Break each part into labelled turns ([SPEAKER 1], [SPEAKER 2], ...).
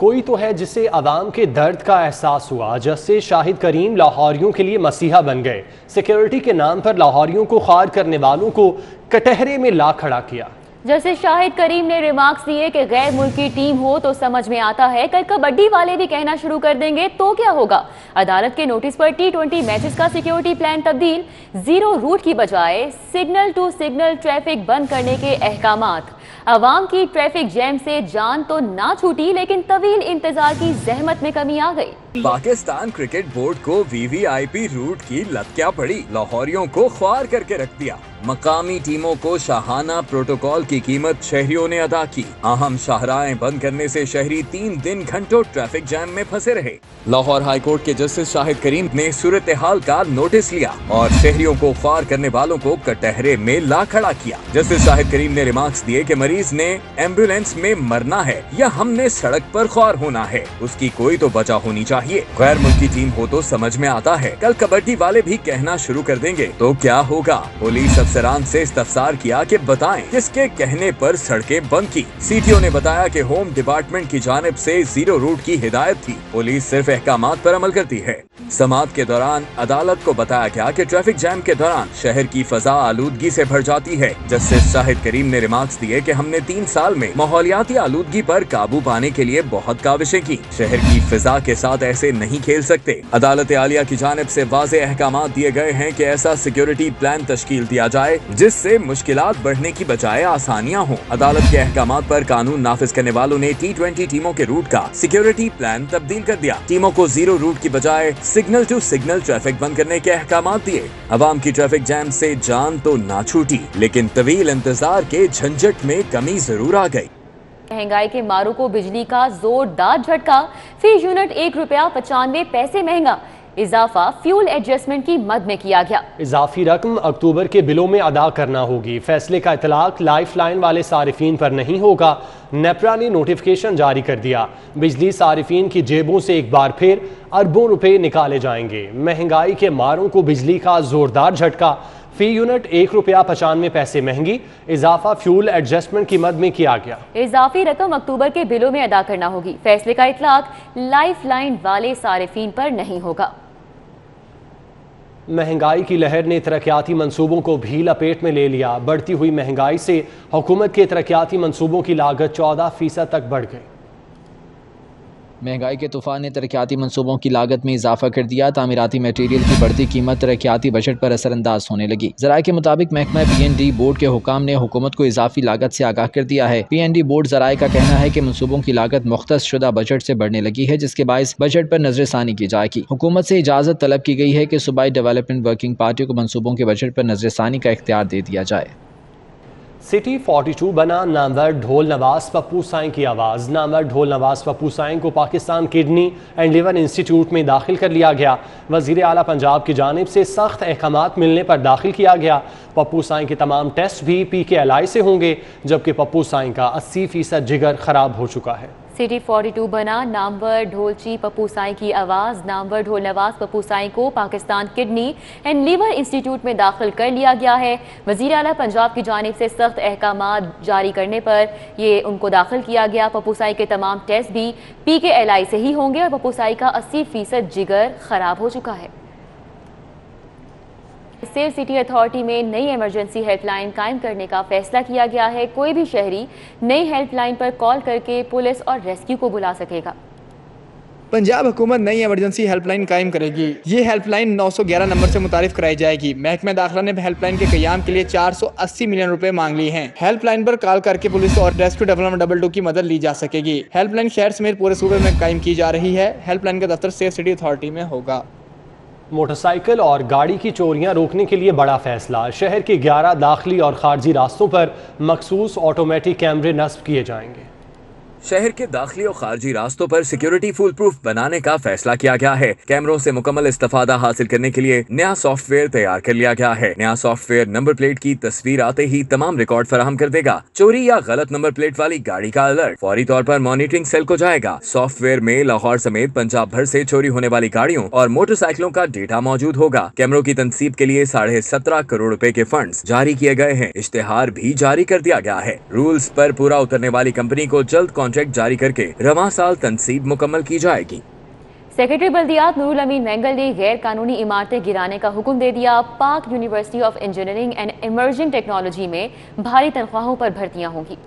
[SPEAKER 1] کوئی تو ہے جسے عوام کے درد کا احساس ہوا۔ جسٹس شاہد کریم لاہوریوں کے لیے مسیحا بن گئے۔ سیکیورٹی کے نام پر لاہوریوں کو خوار کرنے والوں کو کٹہرے میں لا کھڑا کیا۔
[SPEAKER 2] جسٹس شاہد کریم نے ریمارکس دیے کہ غیر ملکی ٹیم ہو تو سمجھ میں آتا ہے، کل کبڈی والے بھی کہنا شروع کر دیں گے تو کیا ہوگا۔ عدالت کے نوٹس پر T20 میچز کا سیکیورٹی پلان تبدیل، 0 روٹ کی بجائے سگنل ٹو سگنل ٹریفک بند کرنے کے احکامات۔ عوام کی ٹریفک جیم سے جان تو نہ چھوٹی لیکن طویل انتظار کی زحمت میں کمی آ گئی۔
[SPEAKER 3] پاکستان کرکٹ بورڈ کو VVIP روٹ کی لت کیا پڑی، لاہوریوں کو خوار کر کے رکھ دیا۔ مقامی ٹیموں کو شاہانہ پروٹوکول کی قیمت شہریوں نے ادا کی۔ اہم شاہراہیں بند کرنے سے شہری 3 دن گھنٹوں ٹریفک جام میں پھنسے رہے۔ لاہور ہائی کورٹ کے جسٹس شاہد کریم نے صورتحال کا نوٹس لیا اور شہریوں کو خوار کرنے والوں کو کٹہرے میں لا کھڑا کیا۔ جسٹس شاہد کریم نے ریمارکس دیے کہ مریض نے ایمبولینس میں مرنا ہے یا ہم نے سڑک پر خوار ہونا ہے، اس کی کوئی تو وجہ ہونی چاہیے۔ غیر ملکی ٹیم ہو تو سمجھ میں آتا ہے، کل کبڈی والے بھی کہنا شروع کر دیں گے تو کیا ہوگا۔ پولیس افسران سے استفسار کیا کہ بتائیں کس کے کہنے پر سڑکیں بند کی۔ CTO نے بتایا کہ ہوم ڈپارٹمنٹ کی جانب سے 0 روٹ کی ہدایت تھی، پولیس صرف احکامات پر عمل کرتی ہے۔ سماعت کے دوران عدالت کو بتایا گیا کہ ٹریفک جام کے دوران شہر کی فضا آلودگی سے بھر جاتی ہے۔ جسٹس شاہد کریم نے ریمارکس دیے کہ ہم نے 3 سال میں ماحولیاتی آلودگی پر قابو پانے کے لیے بہت کاوشیں کی، شہر کی فضا کے ساتھ ایسے نہیں کھیل سکتے۔ عدالت عالیہ کی جانب سے واضح احکامات دیے گئے ہیں کہ ایسا سیکیورٹی پلان تشکیل دیا جائے جس سے مشکلات بڑھنے کی بجائے آسانیاں ہوں۔ عدالت کے احکامات پر قانون نافذ کرنے والوں نے T20 ٹیموں کے روٹ کا سیکیورٹی پلان تبدیل کر دیا۔ ٹیموں کو 0 روٹ کی بجائے سگنل ٹو سگنل ٹریفک بند کرنے کے احکامات دیے۔ عوام کی ٹریفک جام سے جان تو نہ چھوٹی لیکن طویل انتظار کے جھنجٹ میں کمی ضرور آ گئی۔
[SPEAKER 2] مہنگائی کے ماروں کو بجلی کا زوردار جھٹکا، فی یونٹ ₹1.95 مہنگا، اضافہ فیول ایڈجسٹمنٹ کی مد میں کیا گیا۔
[SPEAKER 1] اضافی رقم اکتوبر کے بلوں میں ادا کرنا ہوگی۔ فیصلے کا اطلاق لائف لائن والے صارفین پر نہیں ہوگا۔ نیپرا نے نوٹیفیکیشن جاری کر دیا، بجلی صارفین کی جیبوں سے ایک بار پھر اربوں روپے نکالے جائیں گے۔ مہنگائی کے ماروں کو بجلی کا زوردار جھٹکا، فی یونٹ ₹1.95 مہنگی، اضافہ فیول ایڈجسٹمنٹ کی مد میں کیا گیا۔
[SPEAKER 2] اضافی رقم اکتوبر کے بلوں میں ادا کرنا ہوگی۔ فیصلے کا اطلاق لائف لائن والے صارفین پر نہیں ہوگا۔
[SPEAKER 1] مہنگائی کی لہر نے ترقیاتی منصوبوں کو بھی لپیٹ میں لے لیا۔ بڑھتی ہوئی مہنگائی سے حکومت کے ترقیاتی منصوبوں کی لاگت 14% تک بڑھ گئی۔
[SPEAKER 4] مہنگائی کے طوفان نے ترقیاتی منصوبوں کی لاگت میں اضافہ کر دیا۔ تعمیراتی میٹیریل کی بڑھتی قیمت ترقیاتی بجٹ پر اثر انداز ہونے لگی۔ ذرائع کے مطابق محکمہ PND بورڈ کے حکام نے حکومت کو اضافی لاگت سے آگاہ کر دیا ہے۔ PND بورڈ ذرائع کا کہنا ہے کہ منصوبوں کی لاگت مختص شدہ بجٹ سے بڑھنے لگی ہے، جس کے باعث بجٹ پر نظر ثانی کی جائے گی۔ حکومت سے اجازت طلب کی گئی ہے کہ صوبائی ڈیولپمنٹ ورکنگ پارٹی کو منصوبوں کے بجٹ پر نظر ثانی کا اختیار دے دیا جائے۔
[SPEAKER 1] سٹی 42 بنا نامور ڈھول نواز پپو سائیں کی آواز۔ نامور ڈھول نواز پپو سائیں کو Pakistan kidney and liver institute میں داخل کر لیا گیا۔ وزیر اعلیٰ پنجاب کی جانب سے سخت احکامات ملنے پر داخل کیا گیا۔ پپو سائیں کے تمام ٹیسٹ بھی PKLI سے ہوں گے، جبکہ پپو سائیں کا 80% جگر خراب ہو چکا ہے۔
[SPEAKER 2] سٹی 42 بنا نامور ڈھولچی پپو سائیں کی آواز۔ نامور ڈھول نواز پپو سائیں کو Pakistan kidney and liver institute میں داخل کر لیا گیا ہے۔ وزیر اعلیٰ پنجاب کی جانب سے سخت احکامات جاری کرنے پر ان کو داخل کیا گیا۔ پپو سائیں کے تمام ٹیسٹ بھی PKLI سے ہی ہوں گے اور پپو سائیں کا 80% جگر خراب ہو چکا ہے۔ سیل سٹی اتھارٹی میں نئی ایمرجنسی ہیلپ لائن قائم کرنے کا فیصلہ کیا گیا ہے۔ کوئی بھی شہری نئی ہیلپ لائن پر کال کر کے پولیس اور ریسکیو کو بلا سکے گا۔
[SPEAKER 5] پنجاب حکومت نئی ایمرجنسی ہیلپ لائن قائم کرے گی۔ یہ ہیلپ لائن 911 نمبر سے متعارف کرائی جائے گی۔ محکمہ داخلہ نے ہیلپ لائن کے قیام کے لیے 480 ملین روپے مانگ لی ہیں۔ ہیلپ لائن پر کال کر کے پولیس اور ریسکیو ڈیولپمنٹ 22 کی مدد لی جا سکے گی۔ ہیلپ لائن شہر سمیت پورے صوبے میں قائم کی جا رہی ہے۔ ہیلپ لائن کا دفتر سیف سٹی اتھارٹی میں ہوگا۔
[SPEAKER 1] موٹر سائیکل اور گاڑی کی چوریاں روکنے کے لیے بڑا فیصلہ۔ شہر کے 11 داخلی اور خارجی راستوں پر مخصوص آٹومیٹک کیمرے نصب کیے جائیں گے۔
[SPEAKER 3] شہر کے داخلی اور خارجی راستوں پر سیکیورٹی فول پروف بنانے کا فیصلہ کیا گیا ہے۔ کیمروں سے مکمل استفادہ حاصل کرنے کے لیے نیا سافٹ ویئر تیار کر لیا گیا ہے۔ نیا سافٹ ویئر نمبر پلیٹ کی تصویر آتے ہی تمام ریکارڈ فراہم کر دے گا۔ چوری یا غلط نمبر پلیٹ والی گاڑی کا الرٹ فوری طور پر مانیٹرنگ سیل کو جائے گا۔ سافٹ ویئر میں لاہور سمیت پنجاب بھر سے چوری ہونے والی گاڑیوں اور موٹر سائیکلوں کا ڈیٹا موجود ہوگا۔ کیمروں کی تنصیب کے لیے 17.5 کروڑ روپے کے فنڈز جاری کیے گئے ہیں۔ اشتہار بھی جاری کر دیا گیا ہے۔ رولز پر پورا اترنے والی کمپنی کو جلد प्रोजेक्ट जारी करके रवां साल तनसीब मुकम्मल की जाएगी।
[SPEAKER 2] सेक्रेटरी बल्दियात नूरुल अमीन मेंगल ने गैर कानूनी इमारतें गिराने का हुक्म दे दिया। पाक university of engineering and emerging technology में भारी तनख्वाहों पर भर्तियां होंगी।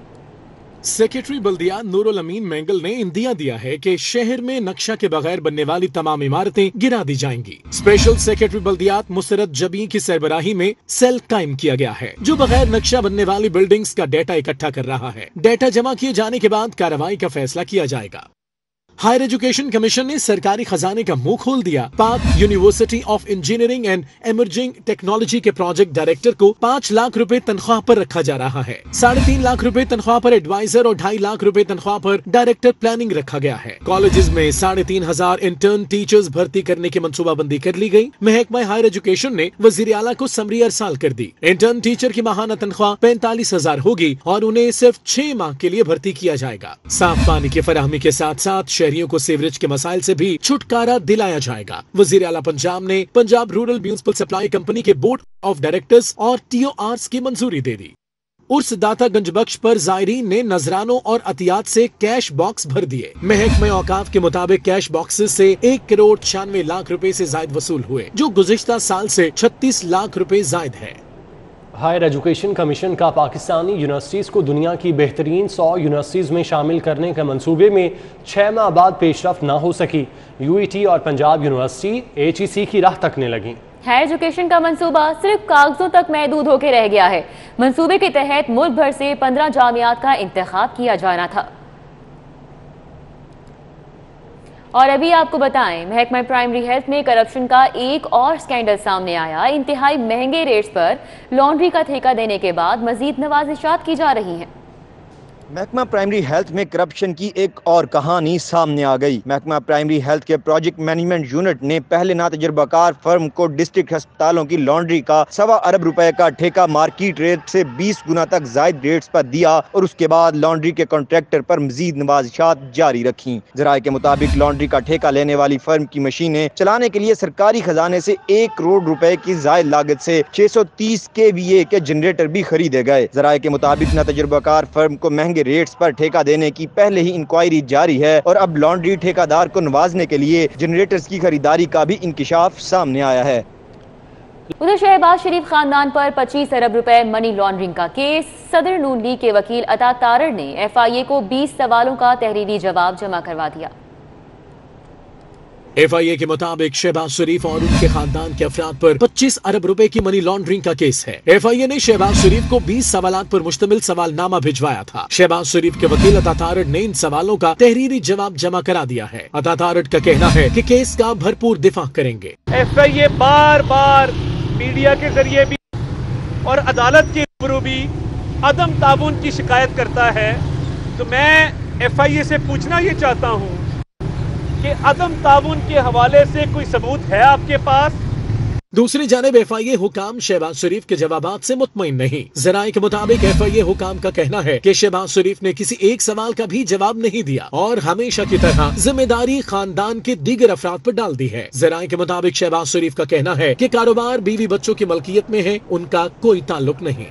[SPEAKER 6] सेक्रेटरी बल्दियात नूरुल अमीन मेंगल ने इंदिया दिया है कि शहर में नक्शा के बगैर बनने वाली तमाम इमारतें गिरा दी जाएंगी। स्पेशल सेक्रेटरी बल्दियात मुसरत जबी की सरबराही में सेल कायम किया गया है जो बगैर नक्शा बनने वाली बिल्डिंग्स का डेटा इकट्ठा कर रहा है। डेटा जमा किए जाने के बाद कार्रवाई का फैसला किया जाएगा। हायर एजुकेशन कमीशन ने सरकारी खजाने का मुंह खोल दिया। पाक university of engineering and emerging technology के प्रोजेक्ट डायरेक्टर को 5 लाख रुपए तनख्वाह पर रखा जा रहा है। 3.5 लाख रुपए तनख्वाह पर एडवाइजर और 2.5 लाख रुपए तनख्वाह पर डायरेक्टर प्लानिंग रखा गया है। कॉलेजेस में 3,500 इंटर्न टीचर्स भर्ती करने की मंसूबाबंदी कर ली गई। महकमा हायर एजुकेशन ने वजीर आला को समरी अरसाल कर दी। इंटर्न टीचर की माहाना तनख्वाह 45,000 होगी और उन्हें सिर्फ 6 माह के लिए भर्ती किया जाएगा। साफ पानी की फराहमी के साथ साथ शहरियों को सीवरेज के मसाइल से भी छुटकारा दिलाया जाएगा। वजीर आला पंजाब ने Punjab rural municipal supply company के बोर्ड ऑफ डायरेक्टर्स और TORs की मंजूरी दे दी। उर्स दाता गंजबख्श पर जायरीन ने नजरानों और अतियात से कैश बॉक्स भर दिए। महकमे औकाफ के मुताबिक कैश बॉक्सेस से 1 करोड़ 96 लाख रुपए से जायद वसूल हुए जो गुज़िश्ता साल से 36 लाख रुपए जायद है।
[SPEAKER 1] हायर एजुकेशन कमीशन का पाकिस्तानी यूनिवर्सिटीज़ को दुनिया की बेहतरीन 100 यूनिवर्सिटीज़ में शामिल करने के मंसूबे में 6 माह बाद पेशरफ ना हो सकी। UET और पंजाब यूनिवर्सिटी HEC की राह तकने लगी।
[SPEAKER 2] हायर एजुकेशन का मंसूबा सिर्फ कागजों तक महदूद होकर रह गया है। मंसूबे के तहत मुल्क भर से 15 जामियात का इंतखाब किया जाना था। और अभी आपको बताएं, महकमा प्राइमरी हेल्थ में करप्शन का एक और स्कैंडल सामने आया। इंतहाई महंगे रेट्स पर लॉन्ड्री का ठेका देने के बाद मजीद नवाजिशात की जा रही हैं।
[SPEAKER 7] महकमा प्राइमरी हेल्थ में करप्शन की एक और कहानी सामने आ गई। महकमा प्राइमरी हेल्थ के प्रोजेक्ट मैनेजमेंट यूनिट ने पहले नातजुर्बाकार फर्म को डिस्ट्रिक्ट अस्पतालों की लॉन्ड्री का 1.25 अरब रुपए का ठेका मार्केट रेट से 20 गुना तक जायद रेट्स पर दिया और उसके बाद लॉन्ड्री के कॉन्ट्रैक्टर पर मजीद नवाजिशात जारी रखी। जराये के मुताबिक लॉन्ड्री का ठेका लेने वाली फर्म की मशीनें चलाने के लिए सरकारी खजाने से 1 करोड़ रुपए की जायद लागत से 630 kVA के जनरेटर भी खरीदे गए। जराये के मुताबिक नातजुर्बाकार फर्म को महंगे रेट्स पर ठेका देने की पहले ही इंक्वायरी जारी है और अब लॉन्ड्री ठेकेदार को नवाजने के लिए जनरेटर्स की खरीदारी का भी इंकिशाफ सामने आया है।
[SPEAKER 2] उधर शहबाज शरीफ खानदान पर 25 अरब रुपए मनी लॉन्ड्रिंग का केस। सदर नून लीग के वकील अता तारड़ ने FIA को 20 सवालों का तहरीरी जवाब जमा करवा दिया।
[SPEAKER 6] FIA के मुताबिक शहबाज शरीफ और उनके खानदान के अफराद पर 25 अरब रुपए की मनी लॉन्ड्रिंग का केस है। FIA ने शहबाज शरीफ को 20 सवालात पर मुश्तमिल सवालनामा भिजवाया था। शहबाज शरीफ के वकील अता तारड़ ने इन सवालों का तहरीरी जवाब जमा करा दिया है। अता तारड़ का कहना है कि केस का भरपूर दिफा करेंगे।
[SPEAKER 8] FIA बार बार मीडिया के जरिए भी और अदालत के रूबरू भी अदम ताउन की शिकायत करता है, तो मैं FIA से पूछना ये चाहता हूँ कि अदम ताउन के हवाले से कोई सबूत है आपके पास?
[SPEAKER 6] दूसरी जानिब FIA हुकाम शहबाज शरीफ के जवाबात से मुतमईन नहीं। जराये के मुताबिक FIA हुकाम का कहना है कि शहबाज शरीफ ने किसी एक सवाल का भी जवाब नहीं दिया और हमेशा की तरह जिम्मेदारी खानदान के दीगर अफराद पर डाल दी है। जराये के मुताबिक शहबाज शरीफ का कहना है कि कारोबार बीवी बच्चों की मलकियत में है, उनका कोई ताल्लुक नहीं।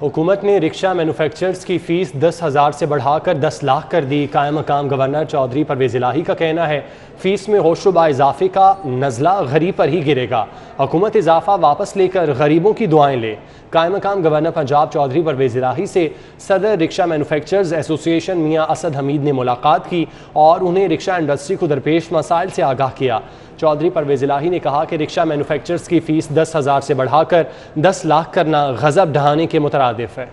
[SPEAKER 1] हुकूमत ने रिक्शा मैन्युफैक्चरर्स की फ़ीस 10,000 से बढ़ाकर 10 लाख कर दी। कायम मकाम गवर्नर चौधरी परवेज़ इलाही का कहना है फ़ीस में होशरुबा इजाफे का नज़ला गरीब पर ही गिरेगा। हुकूमत इजाफा वापस लेकर गरीबों की दुआएं ले। कायम मकाम गवर्नर पंजाब चौधरी परवेज़ इलाही से सदर रिक्शा मैन्युफैक्चरर्स एसोसिएशन मियाँ असद हमीद ने मुलाकात की और उन्हें रिक्शा इंडस्ट्री को दरपेश मसाइल से आगाह किया। चौधरी परवेज़ इलाही ने कहा कि रिक्शा मैन्युफैक्चरर्स की फ़ीस 10,000 से बढ़ाकर 10 लाख करना गज़ब ढहाने के मुतरादिफ है।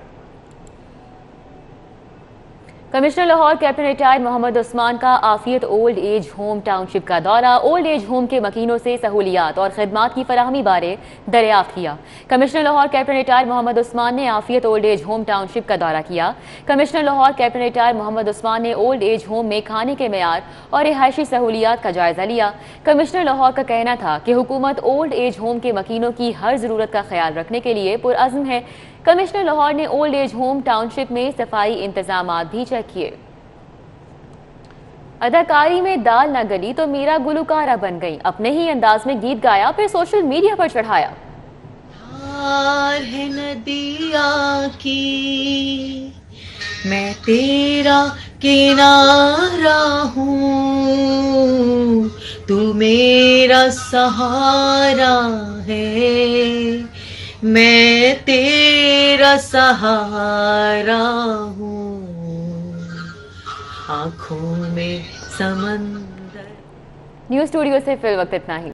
[SPEAKER 2] Commissioner Lahore captain retired Mohammad Usman का Aafiyat old age home township का दौरा। ओल्ड एज होम के मकीनों से सहूलियात और खिदमात की फराहमी बारे दरियाफ्त किया। Commissioner Lahore captain retired Mohammad Usman ने Aafiyat old age home township का दौरा किया। Commissioner Lahore captain retired Mohammad Usman ने ओल्ड एज होम में खाने के मेयार और रिहायशी सहूलियात का जायजा लिया। कमिश्नर लाहौर का कहना था कि हुकूमत ओल्ड एज होम के मकीनों की हर ज़रूरत का ख्याल रखने के लिए पुरअज़्म है। कमिश्नर लाहौर ने ओल्ड एज होम टाउनशिप में सफाई इंतजामात भी चेक किए। अदाकारी में दाल न गली तो मीरा गुलकारा बन गई। अपने ही अंदाज में गीत गाया, फिर सोशल मीडिया पर चढ़ाया।
[SPEAKER 9] धार है नदिया की मैं तेरा किनारा हूँ, तू मेरा सहारा है, मैं तेरा सहारा हूँ, आँखों में समंदर।
[SPEAKER 2] न्यूज़ स्टूडियो से फिल वक्त इतना ही।